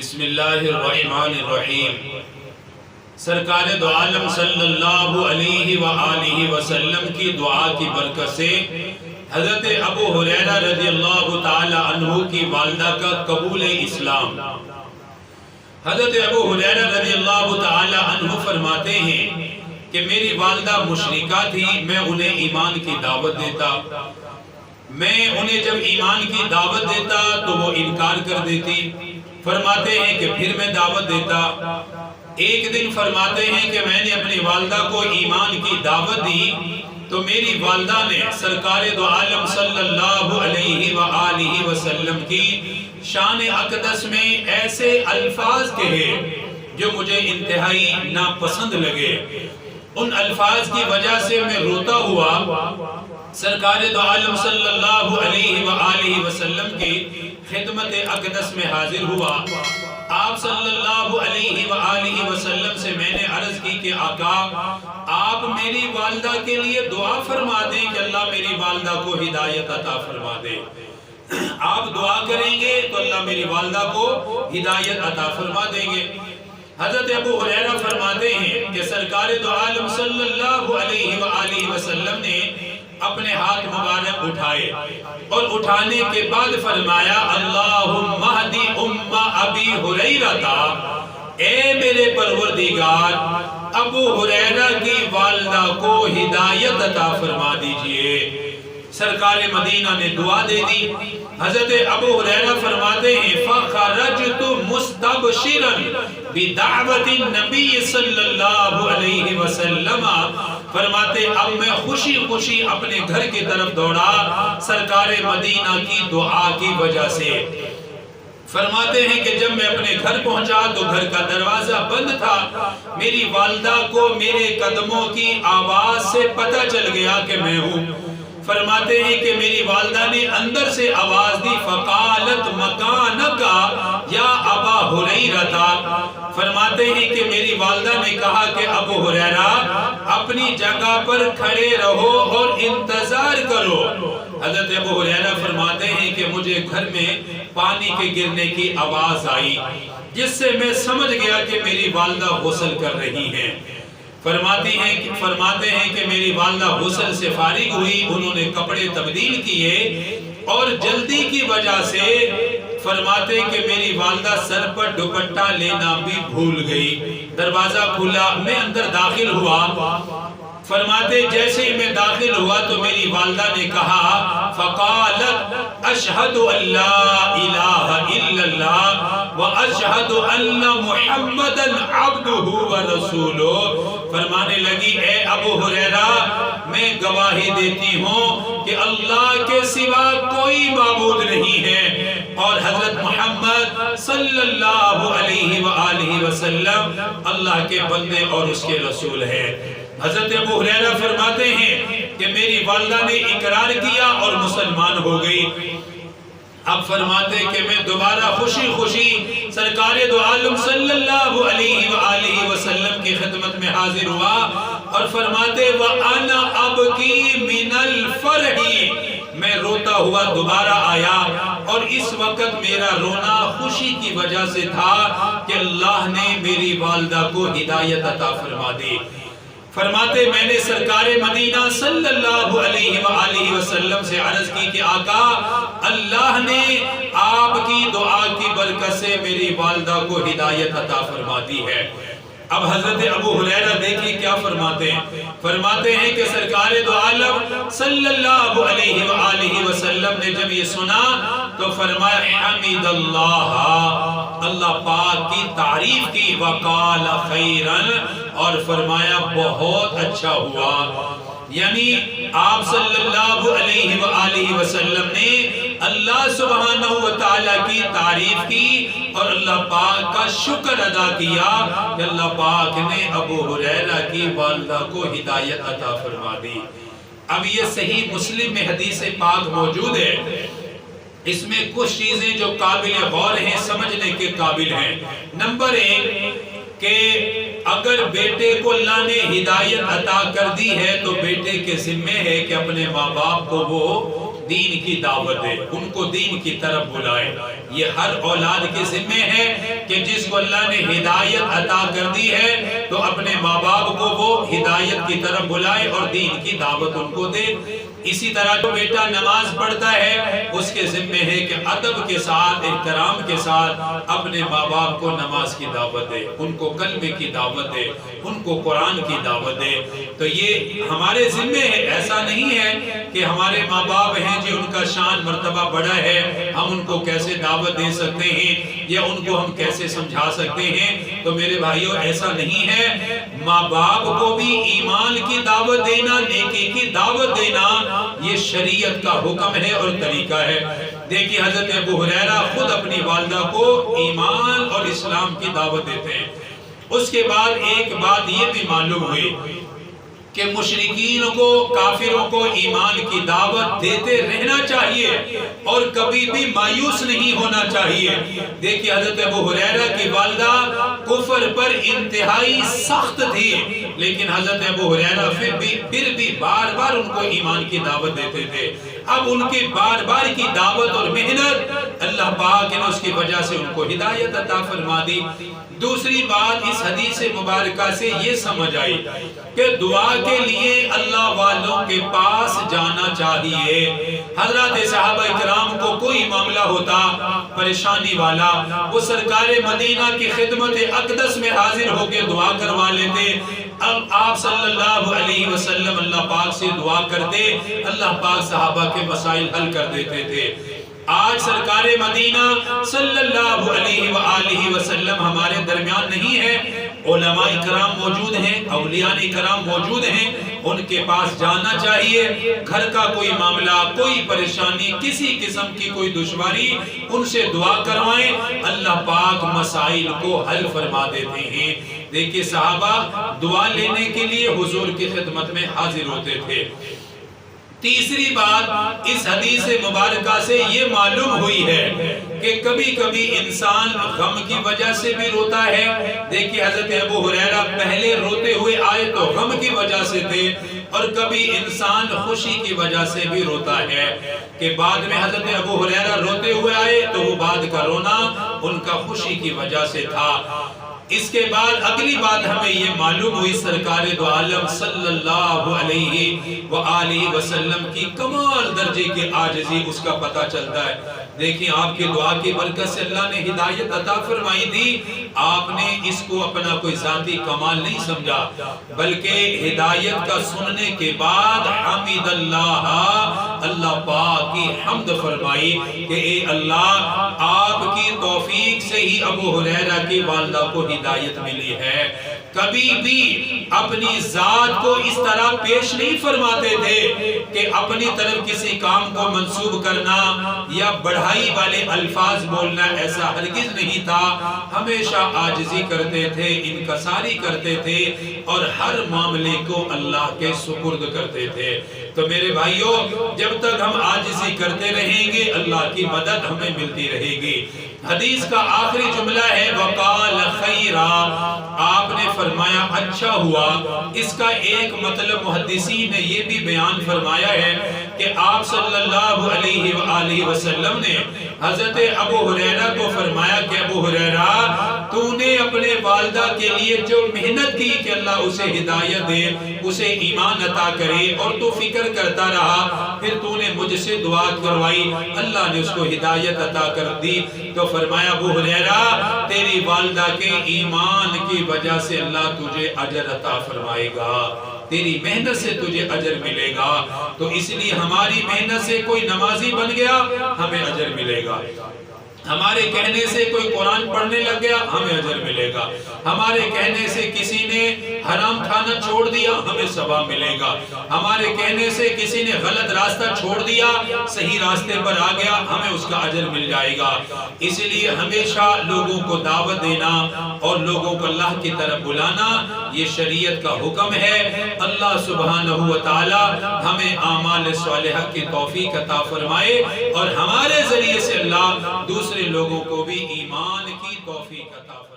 بسم اللہ الرحمن الرحیم۔ سرکار دو عالم صلی اللہ علیہ وآلہ وسلم کی دعا کی برکت سے حضرت ابو ہریرہ رضی اللہ تعالی عنہ کی والدہ کا قبول اسلام۔ حضرت ابو ہریرہ رضی اللہ تعالی عنہ فرماتے ہیں کہ میری والدہ مشرکہ تھی، میں انہیں ایمان کی دعوت دیتا، میں انہیں جب ایمان کی دعوت دیتا تو وہ انکار کر دیتی۔ فرماتے ہیں کہ پھر میں دعوت دیتا۔ ایک دن فرماتے ہیں کہ میں نے اپنی والدہ کو ایمان کی دعوت دی تو میری والدہ نے سرکار دو عالم صلی اللہ علیہ وآلہ وسلم کی شان اقدس میں ایسے الفاظ کہے جو مجھے انتہائی ناپسند لگے۔ ان الفاظ کی وجہ سے میں روتا ہوا سرکار دو عالم صلی اللہ علیہ وآلہ وسلم کی خدمت اقدس میں حاضر ہوا۔ آپ صلی اللہ علیہ وآلہ وسلم سے میں نے عرض کی کہ آقا آپ میری والدہ کے لیے دعا فرما دیں کہ اللہ میری والدہ کو ہدایت عطا فرما دے۔ آپ دعا کریں گے تو اللہ میری والدہ کو ہدایت عطا فرما دیں گے۔ حضرت ابو ہریرہ فرماتے ہیں کہ سرکار دو عالم صلی اللہ علیہ وآلہ وسلم نے اپنے ہاتھ مبارک اٹھائے اور اٹھانے کے بعد فرمایا اللہم اہدی ام ابی ہریرہ، اے میرے پروردگار ابو ہریرہ کی والدہ کو ہدایت عطا فرما دیجئے۔ سرکار مدینہ نے دعا دے دی۔ حضرت ابو ہریرہ فرماتے ہیں فَخَرَجْتُ مُسْتَبْشِرًا بِدَعْوَةِ النَّبِيِّ صلی اللہ علیہ وسلم۔ فرماتے اب میں خوشی خوشی اپنے گھر کی طرف دوڑا سرکار مدینہ کی دعا کی وجہ سے۔ فرماتے ہیں کہ جب میں اپنے گھر پہنچا تو گھر کا دروازہ بند تھا۔ میری والدہ کو میرے قدموں کی آواز سے پتہ چل گیا کہ میں ہوں۔ فرماتے ہیں کہ میری والدہ نے اندر سے آواز دی فقالت مکانکا یا ابا ہریرہ۔ فرماتے ہیں کہ میری والدہ نے کہا کہ ابو ہریرہ اپنی جگہ پر کھڑے رہو اور انتظار کرو۔ حضرت ابو ہریرہ فرماتے ہیں کہ مجھے گھر میں پانی کے گرنے کی آواز آئی جس سے میں سمجھ گیا کہ میری والدہ غسل کر رہی ہیں۔ فرماتے ہیں کہ میری والدہ غسل سے فارغ ہوئی، انہوں نے کپڑے تبدیل کیے اور جلدی کی وجہ سے فرماتے ہیں کہ میری والدہ سر پر دوپٹہ لینا بھی بھول گئی۔ دروازہ کھلا، میں اندر داخل ہوا۔ فرماتے جیسے ہی میں داخل ہوا تو میری والدہ نے کہا فقالت اشہد ان لا الہ الا اللہ واشہد ان محمدا عبدہ ورسولہ۔ فرمانے لگی اے ابو ہریرہ میں گواہی دیتی ہوں کہ اللہ کے سوا کوئی معبود نہیں ہے اور حضرت محمد صلی اللہ علیہ وآلہ وسلم اللہ کے بندے اور اس کے رسول ہے۔ حضرت ابو ہریرہ فرماتے ہیں کہ میری والدہ نے اقرار کیا اور مسلمان ہو گئی۔ اب فرماتے ہیں کہ میں دوبارہ خوشی خوشی سرکار دو عالم صلی اللہ علیہ وآلہ وسلم کی خدمت میں حاضر ہوا اور فرماتے وَأَنَا أَبْكِي مِنَ الْفَرْحِ، میں روتا ہوا دوبارہ آیا اور اس وقت میرا رونا خوشی کی وجہ سے تھا کہ اللہ نے میری والدہ کو ہدایت عطا فرما دی۔ فرماتے میں نے سرکار مدینہ صلی اللہ علیہ وآلہ وسلم سے عرض کی کہ آقا اللہ نے آپ کی دعا کی برکت سے میری والدہ کو ہدایت عطا فرما دی ہے۔ اب حضرت ابو ہریرہ دیکھیں کیا فرماتے ہیں۔ فرماتے ہیں کہ سرکار دو عالم صلی اللہ علیہ وآلہ وسلم نے جب یہ سنا تو فرمایا حمد اللہ پاک کی تعریف کی وقال خیرن، اور فرمایا بہت اچھا ہوا۔ یعنی آپ صلی اللہ علیہ وآلہ وسلم نے اللہ سبحانہ وتعالی کی تعریف کی اور اللہ پاک کا شکر ادا کیا کہ اللہ پاک نے ابو ہریرہ کی والدہ کو ہدایت عطا فرما دی۔ اب یہ صحیح مسلم میں حدیث پاک موجود ہے، اس میں کچھ چیزیں جو قابل غور ہیں، سمجھنے کے قابل ہیں۔ نمبر 1 کہ اگر بیٹے کو اللہ نے ہدایت عطا کر دی ہے تو بیٹے کے ذمہ ہے کہ اپنے ماں باپ کو وہ دین کی دعوت دے، ان کو دین کی طرف بلائے۔ یہ ہر اولاد کے ذمہ ہے کہ جس کو اللہ نے ہدایت عطا کر دی ہے تو اپنے ماں باپ کو وہ ہدایت کی طرف بلائے اور دین کی دعوت ان کو دے۔ اسی طرح جو بیٹا نماز پڑھتا ہے اس کے ذمہ ہے کہ ادب کے ساتھ، احترام کے ساتھ اپنے ماں باپ کو نماز کی دعوت دے، ان کو کلمے کی دعوت دے، ان کو قرآن کی دعوت دے۔ تو یہ ہمارے ذمہ ہے، ایسا نہیں ہے کہ ہمارے ماں باپ ہیں جی ان کا شان مرتبہ بڑا ہے، ہم ان کو کیسے دعوت دے سکتے ہیں یا ان کو ہم کیسے سمجھا سکتے ہیں۔ تو میرے بھائیوں ایسا نہیں ہے، ماں باپ کو بھی ایمان کی دعوت دینا، نیکی کی دعوت دینا یہ شریعت کا حکم ہے اور طریقہ ہے۔ دیکھیے حضرت ابو ہریرہ خود اپنی والدہ کو ایمان اور اسلام کی دعوت دیتے ہیں۔ اس کے بعد ایک بات یہ بھی معلوم ہوئی کہ مشرکین کو، کافروں کو ایمان کی دعوت دیتے رہنا چاہیے اور کبھی بھی مایوس نہیں ہونا چاہیے۔ دیکھیے حضرت ابو ہریرہ کی والدہ کفر پر انتہائی سخت تھی، لیکن حضرت ابو ہریرہ پھر بھی بار بار ان کو ایمان کی دعوت دیتے تھے۔ اب ان کی بار بار کی دعوت اور محنت اللہ پاک نے اس کی وجہ سے ان کو ہدایت عطا فرما دی۔ دوسری بات اس حدیث مبارکہ سے یہ سمجھ آئی کہ دعا کے لیے اللہ والوں کے پاس جانا چاہیے۔ حضرات صحابہ کرام کو کوئی معاملہ ہوتا پریشانی والا، وہ سرکار مدینہ کی خدمت اقدس میں حاضر ہو کے دعا کروا لیتے۔ اب آپ صلی اللہ علیہ وسلم اللہ پاک سے دعا کرتے، اللہ پاک صحابہ کے مسائل حل کر دیتے تھے۔ آج سرکار مدینہ صلی اللہ علیہ وآلہ وسلم ہمارے درمیان نہیں ہے، علماء کرام موجود ہیں، اولیاء کرام موجود ہیں، ان کے پاس جانا چاہیے۔ گھر کا کوئی معاملہ، کوئی پریشانی، کسی قسم کی کوئی دشواری، ان سے دعا کروائیں، اللہ پاک مسائل کو حل فرما دیتے ہیں۔ دیکھیے صحابہ دعا لینے کے لیے حضور کی خدمت میں حاضر ہوتے تھے۔ تیسری بات اس حدیث مبارکہ سے یہ معلوم ہوئی ہے کہ کبھی کبھی انسان غم کی وجہ سے بھی روتا ہے۔ دیکھیے حضرت ابو ہریرہ پہلے روتے ہوئے آئے تو غم کی وجہ سے تھے، اور کبھی انسان خوشی کی وجہ سے بھی روتا ہے کہ بعد میں حضرت ابو ہریرہ روتے ہوئے آئے تو وہ بعد کا رونا ان کا خوشی کی وجہ سے تھا۔ اس کے بعد اگلی بات ہمیں یہ معلوم ہوئی سرکار دو عالم صلی اللہ علیہ وآلہ وسلم کی کمال درجے کی عاجزی، اس کا پتہ چلتا ہے۔ دیکھیں آپ کی دعا کی برکت سے اللہ نے ہدایت عطا فرمائی تھی، آپ نے اس کو اپنا کوئی ذاتی کمال نہیں سمجھا، بلکہ ہدایت کا سننے کے بعد حمد اللہ پاک کی حمد فرمائی کہ اے اللہ آپ کی توفیق سے ہی ابو ہریرہ کی والدہ کو ہدایت ملی ہے۔ کبھی بھی اپنی ذات کو اس طرح پیش نہیں فرماتے تھے کہ اپنی طرف کسی کام کو منسوب کرنا یا بڑھائی والے الفاظ بولنا، ایسا ہرگز نہیں تھا۔ ہمیشہ عاجزی کرتے تھے، انکساری کرتے تھے اور ہر معاملے کو اللہ کے سپرد کرتے تھے۔ تو میرے بھائیوں جب تک ہم عاجزی کرتے رہیں گے اللہ کی مدد ہمیں ملتی رہے گی۔ حدیث کا آخری جملہ ہے وقال خیرا، آپ نے فرمایا اچھا ہوا۔ اس کا ایک مطلب محدثین نے یہ بھی بیان فرمایا ہے کہ آپ صلی اللہ علیہ وآلہ وسلم نے حضرت ابو ہریرہ کو فرمایا کہ ابو ہریرہ تو نے اپنے والدہ کے لیے جو محنت کی کہ اللہ اسے ہدایت دے، اسے ایمان عطا کرے، اور تو فکر کرتا رہا، پھر تو نے مجھ سے دعا کروائی، اللہ نے اس کو ہدایت عطا کر دی۔ تو فرمایا ابو ہریرہ تیری والدہ کے ایمان کی وجہ سے اللہ تجھے اجر عطا فرمائے گا، تیری محنت سے تجھے اجر ملے گا۔ تو اس لیے ہماری محنت سے کوئی نمازی بن گیا ہمیں اجر ملے گا، ہمارے کہنے سے کوئی قرآن پڑھنے لگ گیا ہمیں اجر ملے گا، ہمارے کہنے سے کسی نے حرام کھانا چھوڑ دیا ہمیں ثواب ملے گا، ہمارے کہنے سے کسی نے غلط راستہ چھوڑ دیا صحیح راستے پر آ گیا ہمیں اس کا اجر مل جائے گا۔ اس لیے ہمیشہ لوگوں کو دعوت دینا اور لوگوں کو اللہ کی طرف بلانا یہ شریعت کا حکم ہے۔ اللہ سبحانہ و تعالی ہمیں اعمال صالحہ کی توفیق عطا فرمائے اور ہمارے ذریعے سے اللہ دوسرے لوگوں کو بھی ایمان کی توفیق عطا فرمائے۔